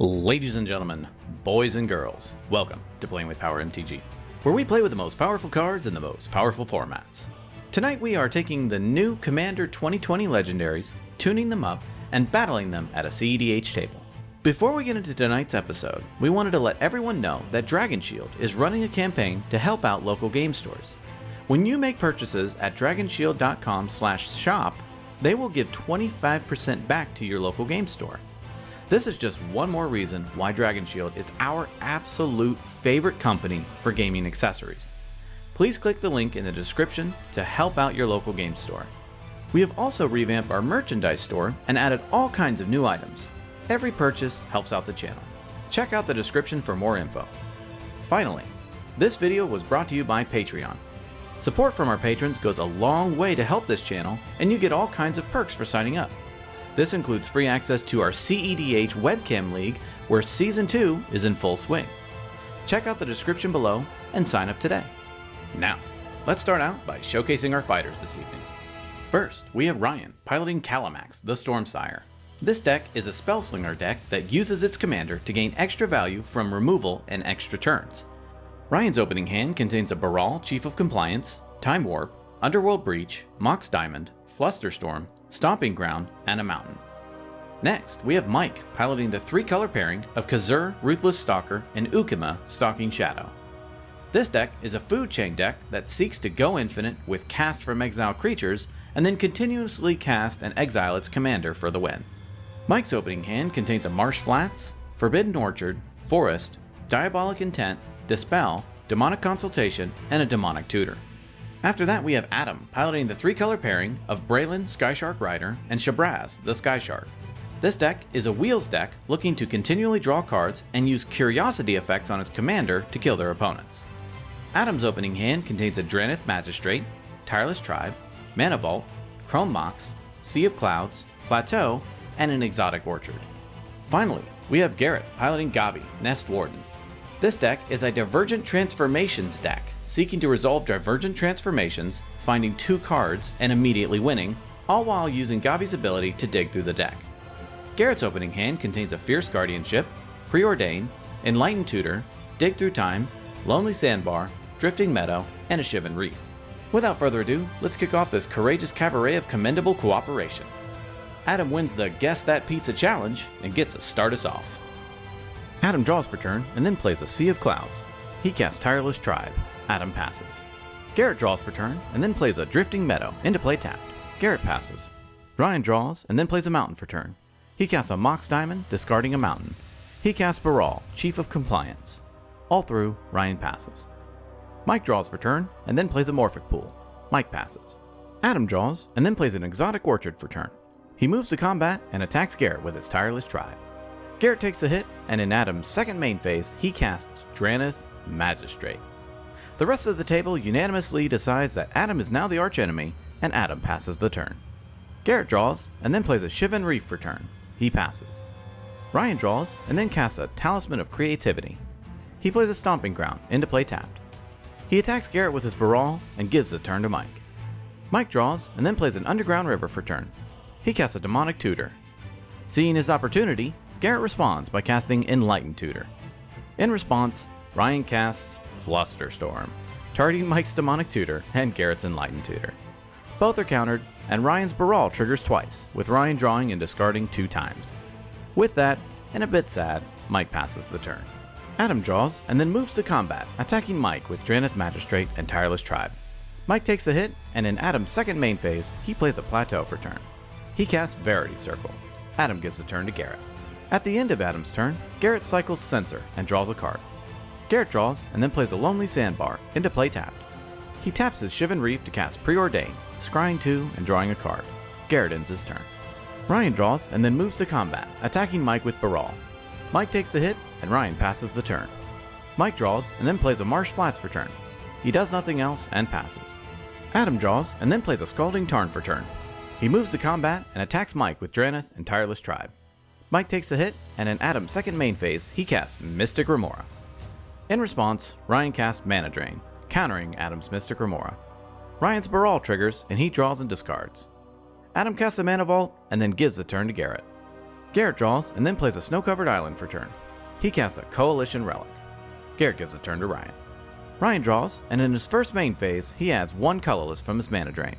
Ladies and gentlemen, boys and girls, welcome to Playing with Power MTG, where we play with the most powerful cards in the most powerful formats. Tonight we are taking the new Commander 2020 legendaries, tuning them up, and battling them at a CEDH table. Before we get into tonight's episode, we wanted to let everyone know that Dragon Shield is running a campaign to help out local game stores. When you make purchases at dragonshield.com/shop, they will give 25% back to your local game store. This is just one more reason why Dragon Shield is our absolute favorite company for gaming accessories. Please click the link in the description to help out your local game store. We have also revamped our merchandise store and added all kinds of new items. Every purchase helps out the channel. Check out the description for more info. Finally, this video was brought to you by Patreon. Support from our patrons goes a long way to help this channel, and you get all kinds of perks for signing up. This includes free access to our CEDH webcam league, where Season 2 is in full swing. Check out the description below and sign up today. Now, let's start out by showcasing our fighters this evening. First, we have Ryan piloting Kalamax, the Stormsire. This deck is a Spellslinger deck that uses its commander to gain extra value from removal and extra turns. Ryan's opening hand contains a Brallin, Chief of Compliance, Time Warp, Underworld Breach, Mox Diamond, Flusterstorm, Stomping Ground, and a Mountain. Next, we have Mike piloting the 3-color pairing of Cazur, Ruthless Stalker, and Ukkima, Stalking Shadow. This deck is a food chain deck that seeks to go infinite with cast from exile creatures and then continuously cast and exile its commander for the win. Mike's opening hand contains a Marsh Flats, Forbidden Orchard, Forest, Diabolic Intent, Dispel, Demonic Consultation, and a Demonic Tutor. After that, we have Adam piloting the 3-color pairing of Brallin, Skyshark Rider, and Shabraz, the Skyshark. This deck is a wheels deck looking to continually draw cards and use curiosity effects on its commander to kill their opponents. Adam's opening hand contains a Drannith Magistrate, Tireless Tribe, Mana Vault, Chrome Mox, Sea of Clouds, Plateau, and an Exotic Orchard. Finally, we have Garrett piloting Gavi, Nest Warden. This deck is a Divergent Transformations deck, seeking to resolve divergent transformations, finding 2 cards, and immediately winning, all while using Gavi's ability to dig through the deck. Garrett's opening hand contains a Fierce Guardianship, Preordain, Enlightened Tutor, Dig Through Time, Lonely Sandbar, Drifting Meadow, and a Shivan Reef. Without further ado, let's kick off this courageous cabaret of commendable cooperation. Adam wins the Guess That Pizza challenge and gets to start us off. Adam draws for turn and then plays a Sea of Clouds. He casts Tireless Tribe. Adam passes. Garrett draws for turn and then plays a Drifting Meadow into play tapped. Garrett passes. Ryan draws and then plays a Mountain for turn. He casts a Mox Diamond, discarding a Mountain. He casts Brallin, Chief of Compliance. All through, Ryan passes. Mike draws for turn and then plays a Morphic Pool. Mike passes. Adam draws and then plays an Exotic Orchard for turn. He moves to combat and attacks Garrett with his Tireless Tribe. Garrett takes a hit, and in Adam's second main phase, he casts Drannith Magistrate. The rest of the table unanimously decides that Adam is now the archenemy, and Adam passes the turn. Garrett draws, and then plays a Shivan Reef for turn. He passes. Ryan draws, and then casts a Talisman of Creativity. He plays a Stomping Ground into play tapped. He attacks Garrett with his Brallin and gives the turn to Mike. Mike draws, and then plays an Underground River for turn. He casts a Demonic Tutor. Seeing his opportunity, Garrett responds by casting Enlightened Tutor. In response, Ryan casts Flusterstorm, targeting Mike's Demonic Tutor and Garrett's Enlightened Tutor. Both are countered, and Ryan's Brallin triggers twice, with Ryan drawing and discarding 2 times. With that, and a bit sad, Mike passes the turn. Adam draws and then moves to combat, attacking Mike with Drannith Magistrate and Tireless Tribe. Mike takes a hit, and in Adam's second main phase, he plays a Plateau for turn. He casts Verity Circle. Adam gives the turn to Garrett. At the end of Adam's turn, Garrett cycles Censor and draws a card. Garrett draws and then plays a Lonely Sandbar into play tapped. He taps his Shivan Reef to cast Preordain, scrying 2 and drawing a card. Garrett ends his turn. Ryan draws and then moves to combat, attacking Mike with Brallin. Mike takes the hit, and Ryan passes the turn. Mike draws and then plays a Marsh Flats for turn. He does nothing else and passes. Adam draws and then plays a Scalding Tarn for turn. He moves to combat and attacks Mike with Drannith and Tireless Tribe. Mike takes a hit, and in Adam's second main phase, he casts Mystic Remora. In response, Ryan casts Mana Drain, countering Adam's Mystic Remora. Ryan's Brallin triggers, and he draws and discards. Adam casts a Mana Vault, and then gives the turn to Garrett. Garrett draws and then plays a snow-covered island for turn. He casts a Coalition Relic. Garrett gives the turn to Ryan. Ryan draws, and in his first main phase, he adds 1 colorless from his mana drain.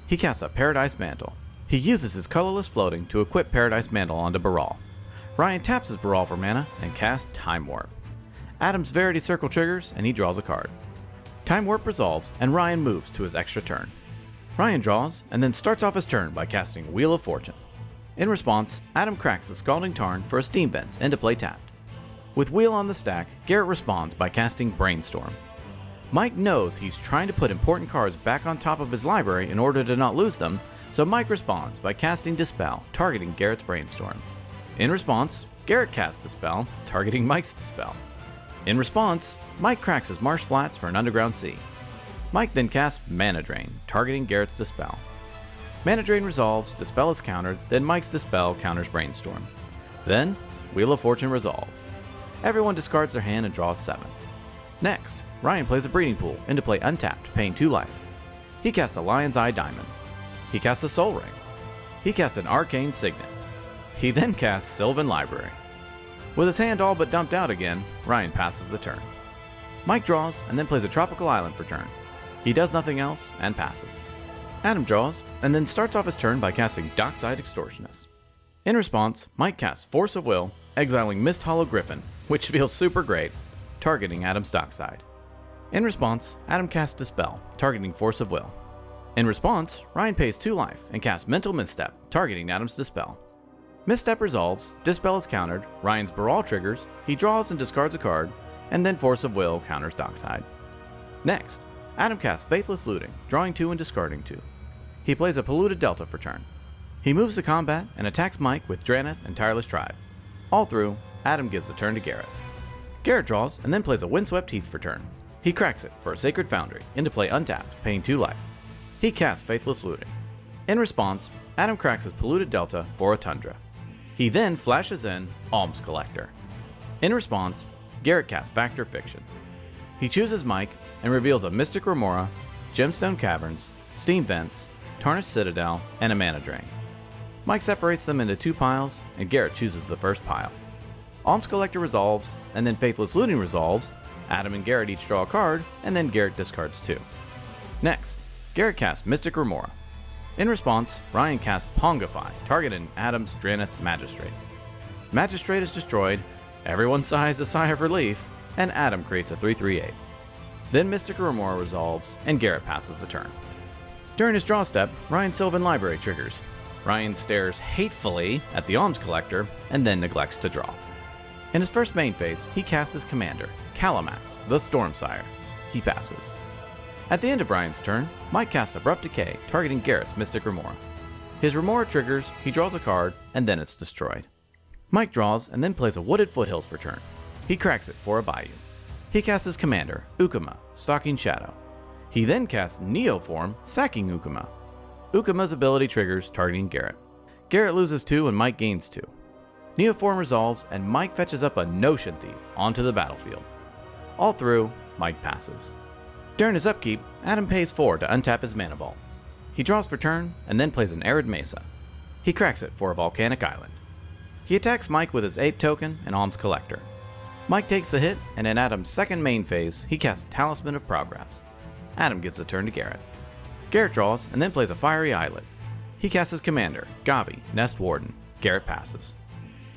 He casts a Paradise Mantle. He uses his colorless floating to equip Paradise Mantle onto Baral. Ryan taps his Baral for mana and casts Time Warp. Adam's Verity Circle triggers, and he draws a card. Time Warp resolves, and Ryan moves to his extra turn. Ryan draws, and then starts off his turn by casting Wheel of Fortune. In response, Adam cracks a Scalding Tarn for a Steam Vents into play tapped. With Wheel on the stack, Garrett responds by casting Brainstorm. Mike knows he's trying to put important cards back on top of his library in order to not lose them, so Mike responds by casting Dispel, targeting Garrett's Brainstorm. In response, Garrett casts Dispel, targeting Mike's Dispel. In response, Mike cracks his Marsh Flats for an Underground Sea. Mike then casts Mana Drain, targeting Garrett's Dispel. Mana Drain resolves, Dispel is countered, then Mike's Dispel counters Brainstorm. Then, Wheel of Fortune resolves. Everyone discards their hand and draws 7. Next, Ryan plays a Breeding Pool into play untapped, paying 2 life. He casts a Lion's Eye Diamond. He casts a Soul Ring. He casts an Arcane Signet. He then casts Sylvan Library. With his hand all but dumped out again, Ryan passes the turn. Mike draws and then plays a Tropical Island for turn. He does nothing else and passes. Adam draws and then starts off his turn by casting Dockside Extortionist. In response, Mike casts Force of Will, exiling Mist Hollow Griffin, which feels super great, targeting Adam's Dockside. In response, Adam casts Dispel, targeting Force of Will. In response, Ryan pays 2 life and casts Mental Misstep, targeting Adam's Dispel. Misstep resolves, Dispel is countered, Ryan's Baral triggers, he draws and discards a card, and then Force of Will counters Dockside. Next, Adam casts Faithless Looting, drawing 2 and discarding 2. He plays a Polluted Delta for turn. He moves to combat and attacks Mike with Drannith and Tireless Tribe. All through, Adam gives the turn to Garrett. Garrett draws and then plays a Windswept Heath for turn. He cracks it for a Sacred Foundry, into play untapped, paying 2 life. He casts Faithless Looting. In response, Adam cracks his Polluted Delta for a Tundra. He then flashes in Alms Collector. In response, Garrett casts Factor Fiction. He chooses Mike and reveals a Mystic Remora, Gemstone Caverns, Steam Vents, Tarnished Citadel, and a Mana Drain. Mike separates them into 2 piles, and Garrett chooses the first pile. Alms Collector resolves, and then Faithless Looting resolves. Adam and Garrett each draw a card, and then Garrett discards 2. Next, Garrett casts Mystic Remora. In response, Ryan casts Pongify, targeting Adam's Drannith Magistrate. Magistrate is destroyed, everyone sighs a sigh of relief, and Adam creates a 3/3/8. Then Mystic Remora resolves, and Garrett passes the turn. During his draw step, Ryan's Sylvan Library triggers. Ryan stares hatefully at the Alms Collector, and then neglects to draw. In his first main phase, he casts his commander, Kalamax, the Stormsire. He passes. At the end of Ryan's turn, Mike casts Abrupt Decay, targeting Garrett's Mystic Remora. His Remora triggers, he draws a card, and then it's destroyed. Mike draws and then plays a Wooded Foothills for turn. He cracks it for a Bayou. He casts his commander, Ukkima, Stalking Shadow. He then casts Neoform, sacking Ukkima. Ukkima's ability triggers, targeting Garrett. Garrett loses 2 and Mike gains 2. Neoform resolves, and Mike fetches up a Notion Thief onto the battlefield. All through, Mike passes. During his upkeep, Adam pays 4 to untap his Mana Vault. He draws for turn, and then plays an Arid Mesa. He cracks it for a Volcanic Island. He attacks Mike with his Ape token and Alms Collector. Mike takes the hit, and in Adam's second main phase, he casts Talisman of Progress. Adam gives the turn to Garrett. Garrett draws, and then plays a Fiery Islet. He casts his commander, Gavi, Nest Warden. Garrett passes.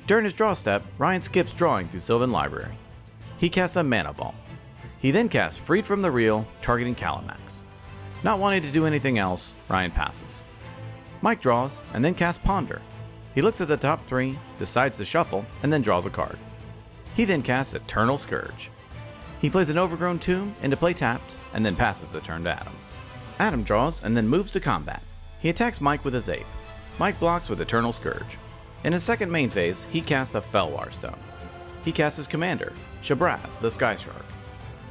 During his draw step, Ryan skips drawing through Sylvan Library. He casts a Mana Vault. He then casts Freed from the Real, targeting Kalamax. Not wanting to do anything else, Ryan passes. Mike draws, and then casts Ponder. He looks at the top 3, decides to shuffle, and then draws a card. He then casts Eternal Scourge. He plays an Overgrown Tomb into play tapped, and then passes the turn to Adam. Adam draws and then moves to combat. He attacks Mike with his Ape. Mike blocks with Eternal Scourge. In his second main phase, he casts a Felwar Stone. He casts his commander, Shabraz, the Sky Shark.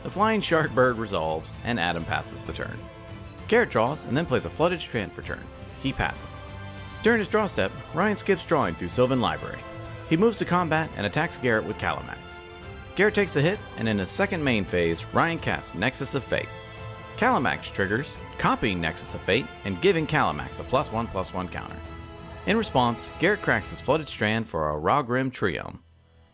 The Flying Shark Bird resolves, and Adam passes the turn. Garrett draws and then plays a Flooded Strand for turn. He passes. During his draw step, Ryan skips drawing through Sylvan Library. He moves to combat and attacks Garrett with Kalamax. Garrett takes the hit, and in his second main phase, Ryan casts Nexus of Fate. Kalamax triggers, copying Nexus of Fate and giving Kalamax a +1/+1 counter. In response, Garrett cracks his flooded strand for a Rogrim Triome.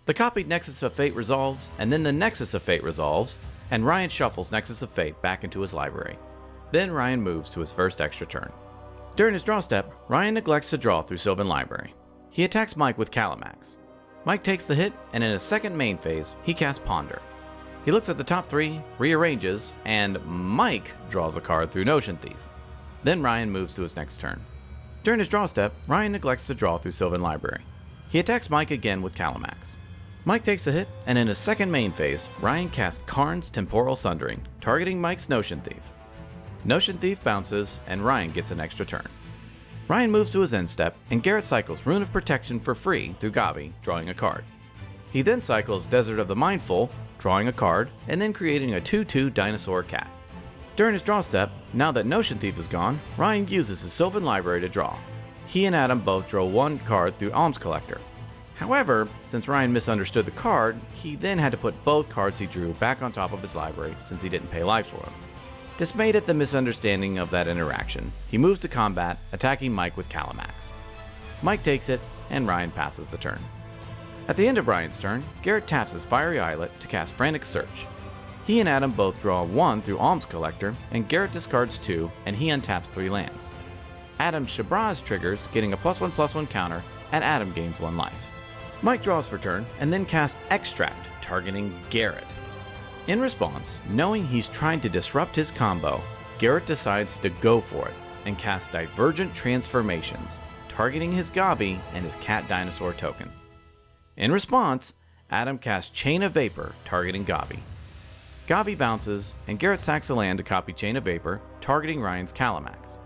The copied Nexus of Fate resolves, and then the Nexus of Fate resolves, and Ryan shuffles Nexus of Fate back into his library. Then Ryan moves to his first extra turn. During his draw step, Ryan neglects to draw through Sylvan Library. He attacks Mike with Kalamax. Mike takes the hit, and in his second main phase, he casts Ponder. He looks at the top three, rearranges, and Mike draws a card through Notion Thief. Then Ryan moves to his next turn. During his draw step, Ryan neglects to draw through Sylvan Library. He attacks Mike again with Kalamax. Mike takes a hit, and in his second main phase, Ryan casts Karn's Temporal Sundering, targeting Mike's Notion Thief. Notion Thief bounces, and Ryan gets an extra turn. Ryan moves to his end step, and Garrett cycles Rune of Protection for free through Gavi, drawing a card. He then cycles Desert of the Mindful, drawing a card, and then creating a 2/2 dinosaur cat. During his draw step, now that Notion Thief is gone, Ryan uses his Sylvan Library to draw. He and Adam both draw one card through Alms Collector. However, since Ryan misunderstood the card, he then had to put both cards he drew back on top of his library since he didn't pay life for them. Dismayed at the misunderstanding of that interaction, he moves to combat, attacking Mike with Kalamax. Mike takes it, and Ryan passes the turn. At the end of Ryan's turn, Garrett taps his Fiery Islet to cast Frantic Search. He and Adam both draw 1 through Alms Collector, and Garrett discards 2, and he untaps 3 lands. Adam's Shabraz triggers, getting a +1/+1 counter, and Adam gains 1 life. Mike draws for turn, and then casts Extract, targeting Garrett. In response, knowing he's trying to disrupt his combo, Garrett decides to go for it, and casts Divergent Transformations, targeting his Gavi and his Cat Dinosaur token. In response, Adam casts Chain of Vapor, targeting Gavi. Gavi bounces, and Garrett sacks a land to copy Chain of Vapor, targeting Ryan's Kalamax.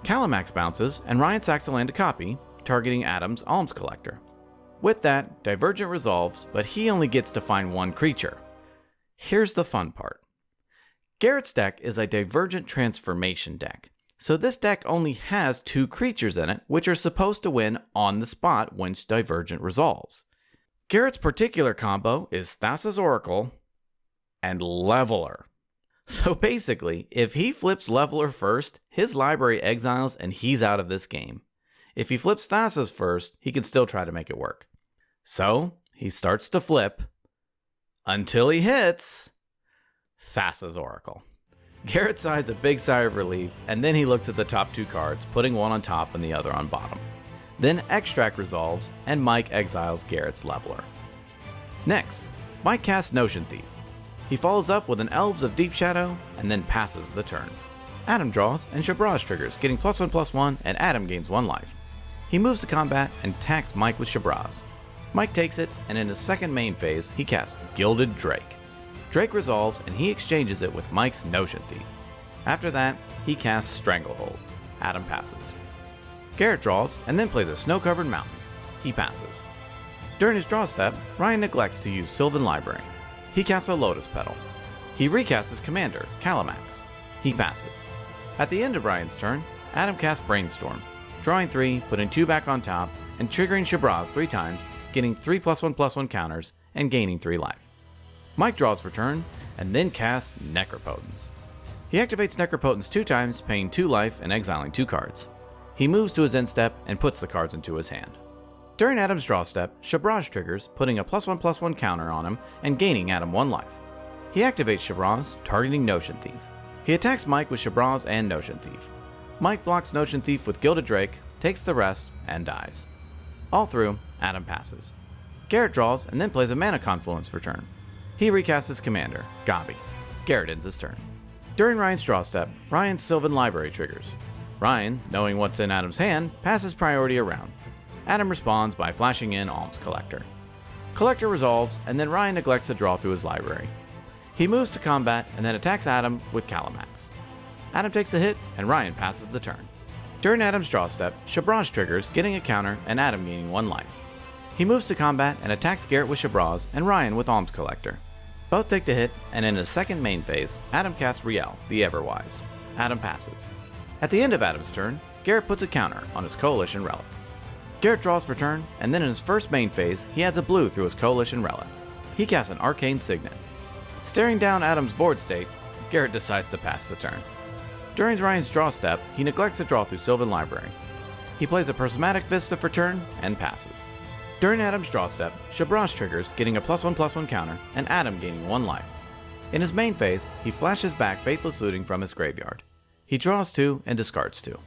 Kalamax bounces, and Ryan sacks a land to copy, targeting Adam's Alms Collector. With that, Divergent resolves, but he only gets to find 1 creature. Here's the fun part. Garrett's deck is a Divergent Transformation deck, so this deck only has 2 creatures in it, which are supposed to win on the spot when Divergent resolves. Garrett's particular combo is Thassa's Oracle and Leveler. So basically, if he flips Leveler first, his library exiles and he's out of this game. If he flips Thassa's first, he can still try to make it work. So, he starts to flip until he hits Thassa's Oracle. Garrett sighs a big sigh of relief, and then he looks at the top 2 cards, putting one on top and the other on bottom. Then Extract resolves, and Mike exiles Garrett's Leveler. Next, Mike casts Notion Thief. He follows up with an Elves of Deep Shadow, and then passes the turn. Adam draws, and Shabraz triggers, getting +1/+1, and Adam gains 1 life. He moves to combat and attacks Mike with Shabraz. Mike takes it, and in his second main phase, he casts Gilded Drake. Drake resolves, and he exchanges it with Mike's Notion Thief. After that, he casts Stranglehold. Adam passes. Garrett draws, and then plays a snow-covered mountain. He passes. During his draw step, Ryan neglects to use Sylvan Library. He casts a Lotus Petal. He recasts his commander, Kalamax. He passes. At the end of Ryan's turn, Adam casts Brainstorm, drawing 3, putting 2 back on top, and triggering Shabraz 3 times, getting 3 +1/+1 counters, and gaining 3 life. Mike draws for turn, and then casts Necropotence. He activates Necropotence 2 times, paying 2 life and exiling 2 cards. He moves to his end step and puts the cards into his hand. During Adam's draw step, Shabraz triggers, putting a +1/+1 counter on him and gaining Adam 1 life. He activates Shabraz, targeting Notion Thief. He attacks Mike with Shabraz and Notion Thief. Mike blocks Notion Thief with Gilded Drake, takes the rest, and dies. All through, Adam passes. Garrett draws and then plays a Mana Confluence for turn. He recasts his commander, Gavi. Garrett ends his turn. During Ryan's draw step, Ryan's Sylvan Library triggers. Ryan, knowing what's in Adam's hand, passes priority around. Adam responds by flashing in Alms Collector. Collector resolves, and then Ryan neglects to draw through his library. He moves to combat and then attacks Adam with Kalamax. Adam takes a hit, and Ryan passes the turn. During Adam's draw step, Shabraz triggers, getting a counter, and Adam gaining 1 life. He moves to combat and attacks Garrett with Shabraz and Ryan with Alms Collector. Both take the hit, and in his second main phase, Adam casts Riel, the Everwise. Adam passes. At the end of Adam's turn, Garrett puts a counter on his Coalition Relic. Garrett draws for turn, and then in his first main phase, he adds a blue through his Coalition Relic. He casts an Arcane Signet. Staring down Adam's board state, Garrett decides to pass the turn. During Ryan's draw step, he neglects to draw through Sylvan Library. He plays a Prismatic Vista for turn and passes. During Adam's draw step, Shabraz triggers, getting a +1/+1 counter, and Adam gaining 1 life. In his main phase, he flashes back Faithless Looting from his graveyard. He draws 2 and discards 2.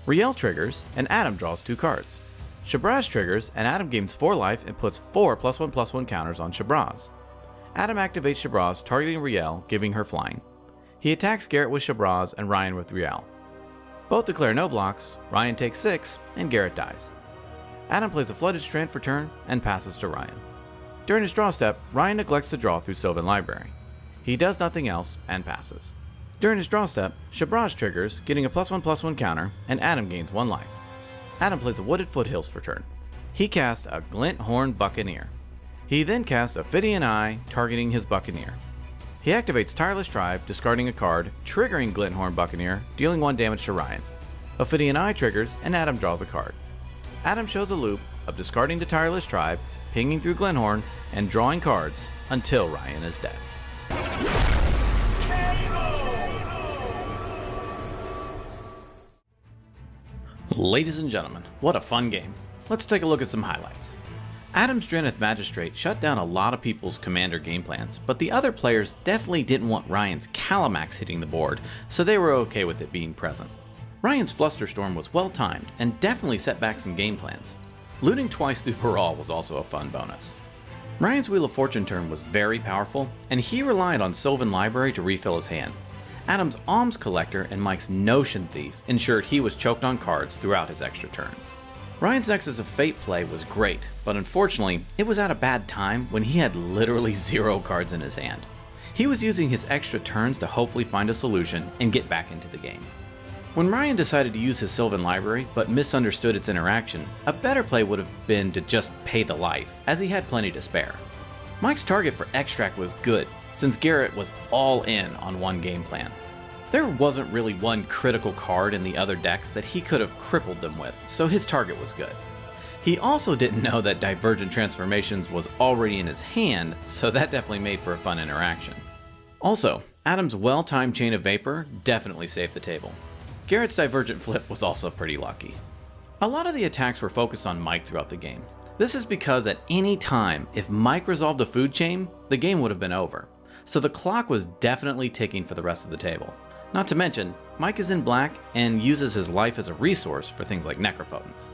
Riel triggers, and Adam draws 2 cards. Shabraz triggers, and Adam gains 4 life and puts 4 +1/+1 counters on Shabraz. Adam activates Shabraz, targeting Riel, giving her flying. He attacks Garrett with Shabraz and Ryan with Riel. Both declare no blocks, Ryan takes 6, and Garrett dies. Adam plays a Flooded Strand for turn and passes to Ryan. During his draw step, Ryan neglects to draw through Sylvan Library. He does nothing else and passes. During his draw step, Shabraz triggers, getting a +1/+1 counter, and Adam gains 1 life. Adam plays a Wooded Foothills for turn. He casts a Glint Horn Buccaneer. He then casts Ophidian Eye, targeting his Buccaneer. He activates Tireless Tribe, discarding a card, triggering Glint Horn Buccaneer, dealing 1 damage to Ryan. Ophidian Eye triggers, and Adam draws a card. Adam shows a loop of discarding the Tireless Tribe, pinging through Glenhorn, and drawing cards until Ryan is dead. Ladies and gentlemen, what a fun game. Let's take a look at some highlights. Adam's Drenith Magistrate shut down a lot of people's commander game plans, but the other players definitely didn't want Ryan's Kalamax hitting the board, so they were okay with it being present. Ryan's Flusterstorm was well timed and definitely set back some game plans. Looting twice through Baral was also a fun bonus. Ryan's Wheel of Fortune turn was very powerful, and he relied on Sylvan Library to refill his hand. Adam's Alms Collector and Mike's Notion Thief ensured he was choked on cards throughout his extra turns. Ryan's Nexus of Fate play was great, but unfortunately, it was at a bad time when he had literally 0 cards in his hand. He was using his extra turns to hopefully find a solution and get back into the game. When Ryan decided to use his Sylvan Library, but misunderstood its interaction, a better play would have been to just pay the life, as he had plenty to spare. Mike's target for Extract was good, since Garrett was all in on 1 game plan. There wasn't really one critical card in the other decks that he could have crippled them with, so his target was good. He also didn't know that Divergent Transformations was already in his hand, so that definitely made for a fun interaction. Also, Adam's well-timed Chain of Vapor definitely saved the table. Garrett's Divergent Flip was also pretty lucky. A lot of the attacks were focused on Mike throughout the game. This is because at any time, if Mike resolved a food chain, the game would have been over. So the clock was definitely ticking for the rest of the table. Not to mention, Mike is in black and uses his life as a resource for things like Necropotence.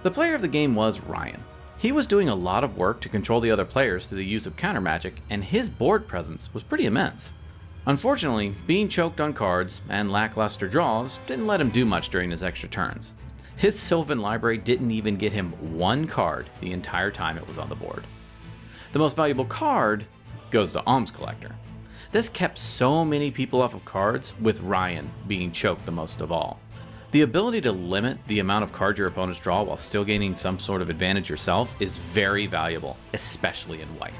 The player of the game was Ryan. He was doing a lot of work to control the other players through the use of counter magic, and his board presence was pretty immense. Unfortunately, being choked on cards and lackluster draws didn't let him do much during his extra turns. His Sylvan Library didn't even get him 1 card the entire time it was on the board. The most valuable card goes to Alms Collector. This kept so many people off of cards, with Ryan being choked the most of all. The ability to limit the amount of cards your opponents draw while still gaining some sort of advantage yourself is very valuable, especially in white.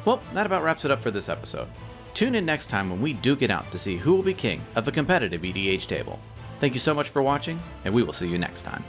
Well, that about wraps it up for this episode. Tune in next time when we duke it out to see who will be king of the competitive EDH table. Thank you so much for watching, and we will see you next time.